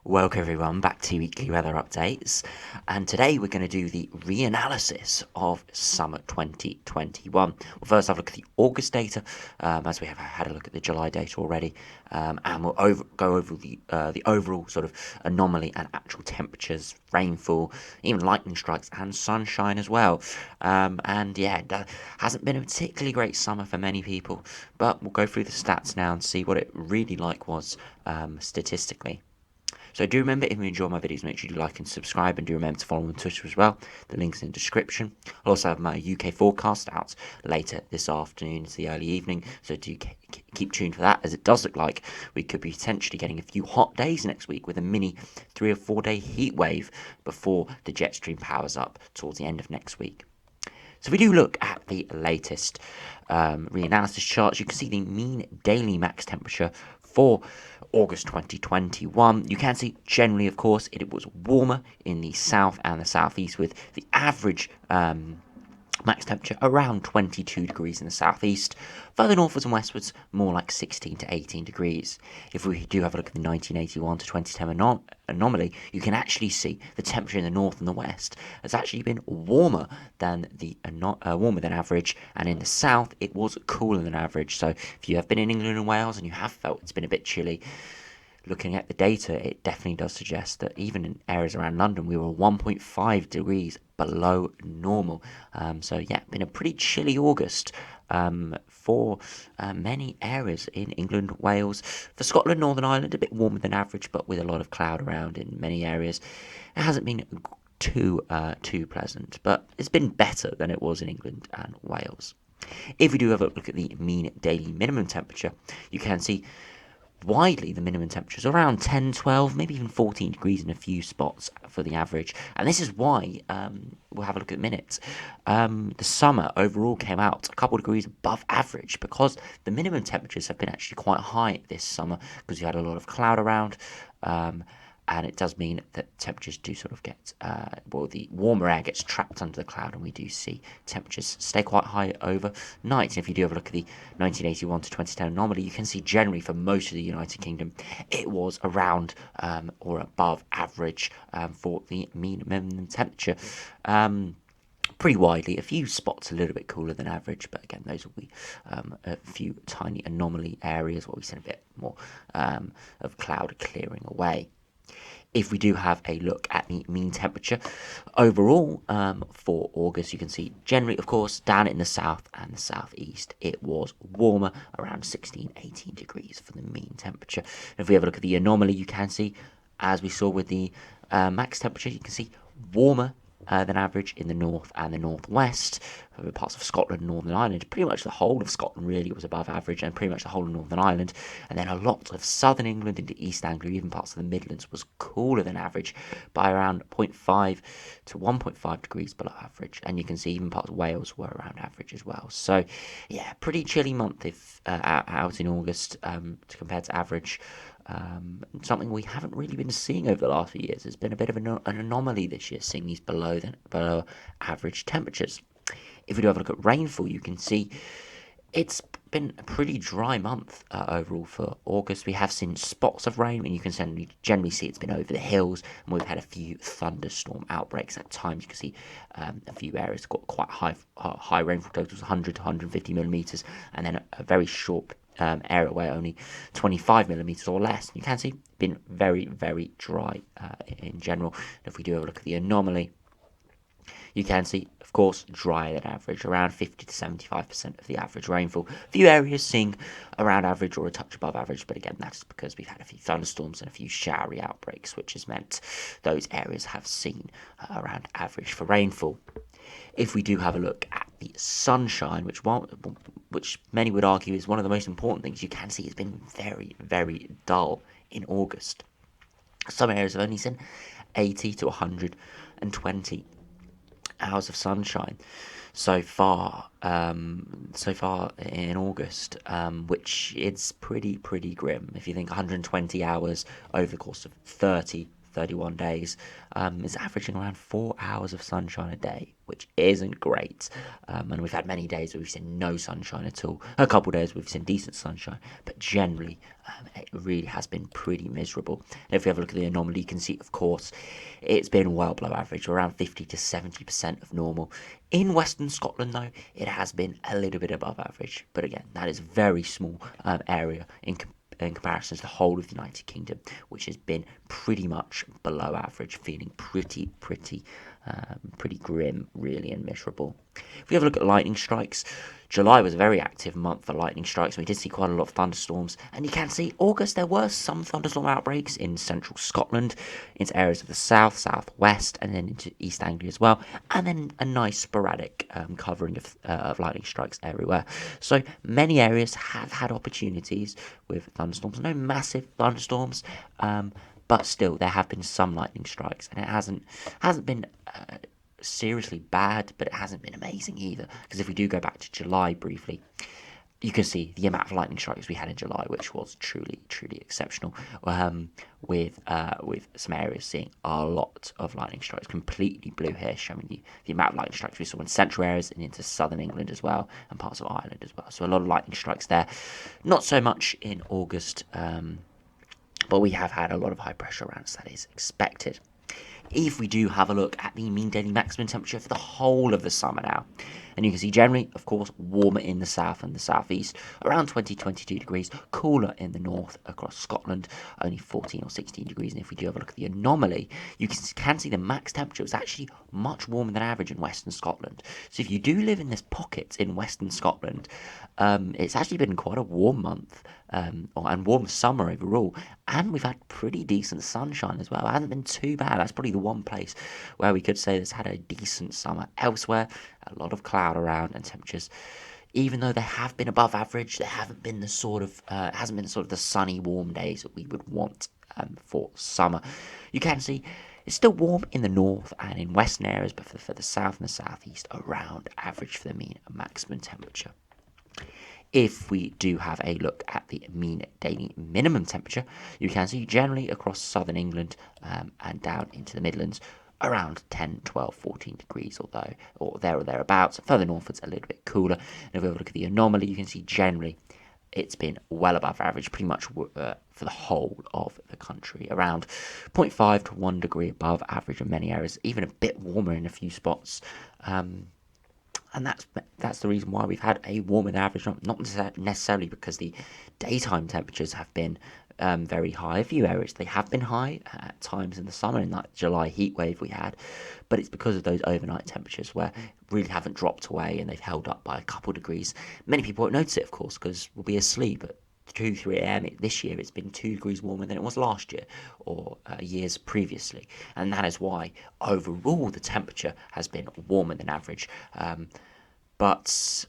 Welcome everyone back to Weekly Weather Updates, and today we're going to do the reanalysis of summer 2021. We'll first have a look at the August data, as we have had a look at the July data already, and we'll go over the overall sort of anomaly and actual temperatures, rainfall, even lightning strikes and sunshine as well. And yeah, it hasn't been a particularly great summer for many people, but we'll go through the stats now and see what it really was statistically. So do remember, if you enjoy my videos, make sure you like and subscribe, and do remember to follow me on Twitter as well. The link's in the description. I'll also have my UK forecast out later this afternoon into the early evening, so do keep tuned for that, as it does look like we could be potentially getting a few hot days next week with a mini 3 or 4 day heat wave before the jet stream powers up towards the end of next week. So if we do look at the latest reanalysis charts, you can see the mean daily max temperature for August 2021. You can see generally, of course, it was warmer in the south and the southeast, with the average max temperature around 22 degrees in the southeast. Further northwards and westwards, more like 16 to 18 degrees. If we do have a look at the 1981 to 2010 anomaly, you can actually see the temperature in the north and the west has actually been warmer than average, and in the south it was cooler than average. So if you have been in England and Wales and you have felt it's been a bit chilly, looking at the data, it definitely does suggest that even in areas around London, we were 1.5 degrees below normal. So yeah, been a pretty chilly August for many areas in England, Wales. For Scotland, Northern Ireland, a bit warmer than average, but with a lot of cloud around in many areas. It hasn't been too pleasant, but it's been better than it was in England and Wales. If we do have a look at the mean daily minimum temperature, you can see widely the minimum temperature is around 10, 12, maybe even 14 degrees in a few spots for the average. And this is why, we'll have a look at minutes, the summer overall came out a couple of degrees above average, because the minimum temperatures have been actually quite high this summer, because we had a lot of cloud around. And it does mean that temperatures do sort of get, the warmer air gets trapped under the cloud, and we do see temperatures stay quite high overnight. And if you do have a look at the 1981 to 2010 anomaly, you can see generally for most of the United Kingdom, it was around or above average for the mean minimum temperature. Pretty widely, a few spots a little bit cooler than average, but again, those will be a few tiny anomaly areas where we see a bit more of cloud clearing away. If we do have a look at the mean temperature overall for August, you can see generally, of course, down in the south and the southeast, it was warmer, around 16, 18 degrees for the mean temperature. If we have a look at the anomaly, you can see, as we saw with the max temperature, you can see warmer than average in the north and the northwest. Parts of Scotland and Northern Ireland, pretty much the whole of Scotland really was above average, and pretty much the whole of Northern Ireland, and then a lot of southern England into East Anglia, even parts of the Midlands, was cooler than average by around 0.5 to 1.5 degrees below average, and you can see even parts of Wales were around average as well. So yeah, pretty chilly month if out in August compared to average. Something we haven't really been seeing over the last few years. It's been a bit of an anomaly this year, seeing these below average temperatures. If we do have a look at rainfall, you can see it's been a pretty dry month overall for August. We have seen spots of rain, and you can generally see it's been over the hills, and we've had a few thunderstorm outbreaks at times. You can see a few areas got quite high rainfall totals, 100 to 150 millimeters, and then a very short area where only 25 millimeters or less. You can see been very, very dry in general. And if we do have a look at the anomaly, you can see, of course, drier than average, around 50 to 75% of the average rainfall. A few areas seeing around average or a touch above average, but again, that's because we've had a few thunderstorms and a few showery outbreaks, which has meant those areas have seen around average for rainfall. If we do have a look at the sunshine, which many would argue is one of the most important things, you can see it's been very, very dull in August. Some areas have only seen 80 to 120 hours of sunshine so far in August, which is pretty grim. If you think 120 hours over the course of 30 31 days, is averaging around 4 hours of sunshine a day, which isn't great. And we've had many days where we've seen no sunshine at all. A couple of days we've seen decent sunshine, but generally it really has been pretty miserable. And if we have a look at the anomaly, you can see, of course, it's been well below average, around 50 to 70% of normal. In Western Scotland, though, it has been a little bit above average. But again, that is a very small area in comparison to the whole of the United Kingdom, which has been pretty much below average, feeling pretty grim, really, and miserable. If we have a look at lightning strikes, July was a very active month for lightning strikes. We did see quite a lot of thunderstorms, and you can see August there were some thunderstorm outbreaks in central Scotland, into areas of the south, southwest, and then into East Anglia as well, and then a nice sporadic covering of lightning strikes everywhere. So many areas have had opportunities with thunderstorms. No massive thunderstorms, but still there have been some lightning strikes, and it hasn't been seriously bad, but it hasn't been amazing either. Because if we do go back to July briefly, you can see the amount of lightning strikes we had in July, which was truly exceptional. With some areas seeing a lot of lightning strikes, completely blue here, showing you the amount of lightning strikes we saw in central areas and into southern England as well, and parts of Ireland as well. So a lot of lightning strikes there. Not so much in August, but we have had a lot of high pressure around us, that is expected. If we do have a look at the mean daily maximum temperature for the whole of the summer now, and you can see generally, of course, warmer in the south and the southeast, around 22 degrees, cooler in the north across Scotland, only 14 or 16 degrees. And if we do have a look at the anomaly, you can see the max temperature was actually much warmer than average in Western Scotland. So if you do live in this pocket in Western Scotland, it's actually been quite a warm month, and warm summer overall, and we've had pretty decent sunshine as well. It hasn't been too bad. That's probably the one place where we could say it's had a decent summer. Elsewhere, a lot of cloud around, and temperatures, even though they have been above average, they haven't been the sort of hasn't been the sunny, warm days that we would want for summer. You can see it's still warm in the north and in western areas, but for the south and the southeast, around average for the mean maximum temperature. If we do have a look at the mean daily minimum temperature, you can see generally across southern England and down into the Midlands, around 10, 12, 14 degrees or thereabouts. Further northwards, a little bit cooler. And if we have a look at the anomaly, you can see generally it's been well above average pretty much for the whole of the country, around 0.5 to 1 degree above average in many areas, even a bit warmer in a few spots. And that's the reason why we've had a warmer than average, not necessarily because the daytime temperatures have been very high. A few areas, they have been high at times in the summer, in that July heatwave we had, but it's because of those overnight temperatures where really haven't dropped away and they've held up by a couple degrees. Many people won't notice it, of course, because we'll be asleep at 2, 3 a.m. This year it's been 2 degrees warmer than it was last year or years previously, and that is why overall the temperature has been warmer than average. But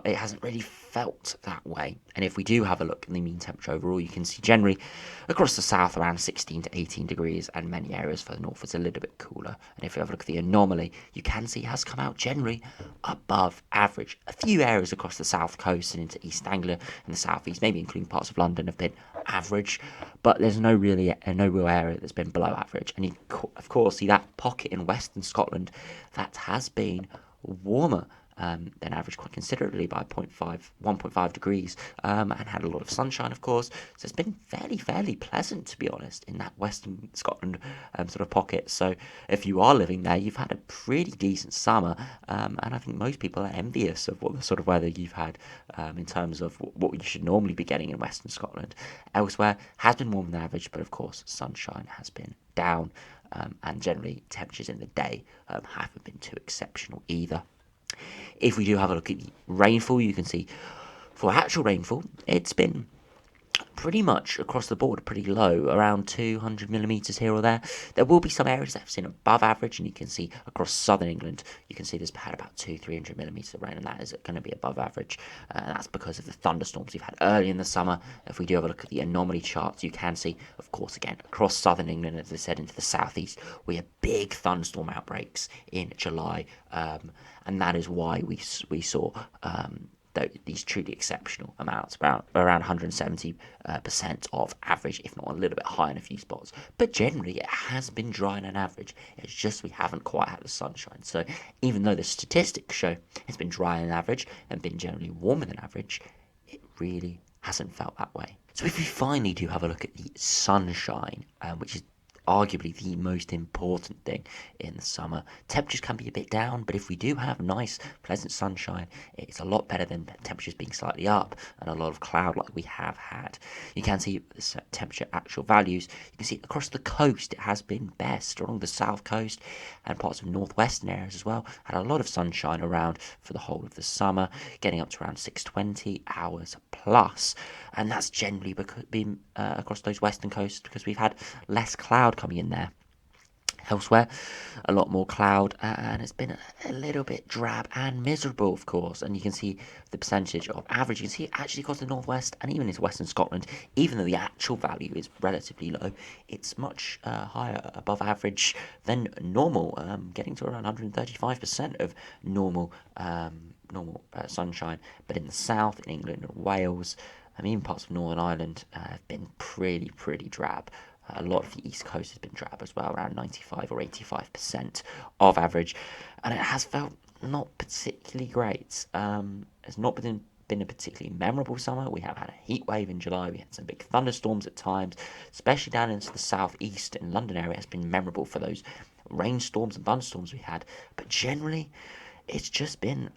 it hasn't really felt that way. And if we do have a look at the mean temperature overall, you can see generally across the south around 16 to 18 degrees, and many areas further north it's a little bit cooler. And if we have a look at the anomaly, you can see it has come out generally above average. A few areas across the south coast and into East Anglia and the southeast, maybe including parts of London, have been average, but there's no real area that's been below average. And you of course see that pocket in Western Scotland that has been warmer than average quite considerably by 1.5 degrees, and had a lot of sunshine, of course. So it's been fairly pleasant, to be honest, in that Western Scotland sort of pocket. So if you are living there, you've had a pretty decent summer, and I think most people are envious of what the sort of weather you've had in terms of what you should normally be getting in Western Scotland. Elsewhere has been warmer than average, but of course sunshine has been down, and generally temperatures in the day haven't been too exceptional either. If we do have a look at the rainfall, you can see for actual rainfall, it's been pretty much across the board pretty low, around 200 millimetres here or there. There will be some areas that have seen above average, and you can see across southern England, you can see there's had about 200-300 millimetres of rain, and that is going to be above average. And that's because of the thunderstorms we've had early in the summer. If we do have a look at the anomaly charts, you can see, of course, again, across southern England, as I said, into the southeast, we had big thunderstorm outbreaks in July, and that is why we saw these truly exceptional amounts, around 170% of average, if not a little bit higher in a few spots. But generally, it has been dry on an average. It's just we haven't quite had the sunshine. So even though the statistics show it's been dry on average and been generally warmer than average, it really hasn't felt that way. So if we finally do have a look at the sunshine, which is arguably the most important thing in the summer. Temperatures can be a bit down, but if we do have nice, pleasant sunshine, it's a lot better than temperatures being slightly up and a lot of cloud like we have had. You can see the temperature actual values. You can see across the coast it has been best. Along the south coast and parts of northwestern areas as well, had a lot of sunshine around for the whole of the summer, getting up to around 620 hours plus. And that's generally been across those western coasts because we've had less cloud coming in there. Elsewhere, a lot more cloud, and it's been a little bit drab and miserable, of course. And you can see the percentage of average. You can see it actually across the northwest and even into western Scotland, even though the actual value is relatively low, it's much higher above average than normal, getting to around 135% of normal sunshine. But in the south, in England and Wales, even parts of Northern Ireland have been pretty drab. A lot of the east coast has been drab as well, around 95 or 85% of average, and it has felt not particularly great. It's not been a particularly memorable summer. We have had a heat wave in July. We had some big thunderstorms at times, especially down into the southeast and London area. Has been memorable for those rainstorms and thunderstorms we had. But generally, it's just been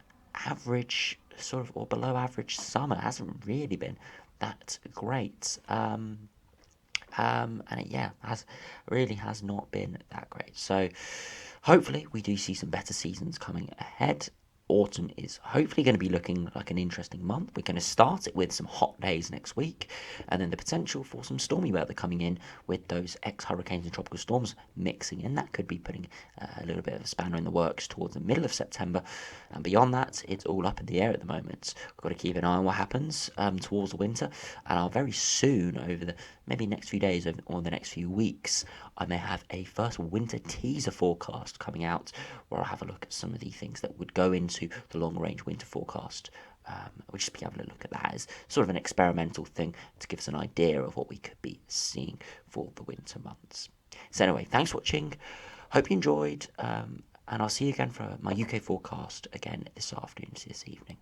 average, sort of, or below average summer. It hasn't really been that great. And it has not been that great. So hopefully we do see some better seasons coming ahead. Autumn is hopefully going to be looking like an interesting month. We're going to start it with some hot days next week, and then the potential for some stormy weather coming in with those ex-hurricanes and tropical storms mixing in. That could be putting a little bit of a spanner in the works towards the middle of September. And beyond that, it's all up in the air at the moment. We've got to keep an eye on what happens towards the winter, and I'll very soon, over the maybe next few days or the next few weeks, I may have a first winter teaser forecast coming out where I'll have a look at some of the things that would go into the long-range winter forecast. We'll just be having a look at that as sort of an experimental thing to give us an idea of what we could be seeing for the winter months. So anyway, thanks for watching. Hope you enjoyed, and I'll see you again for my UK forecast again this afternoon, this evening.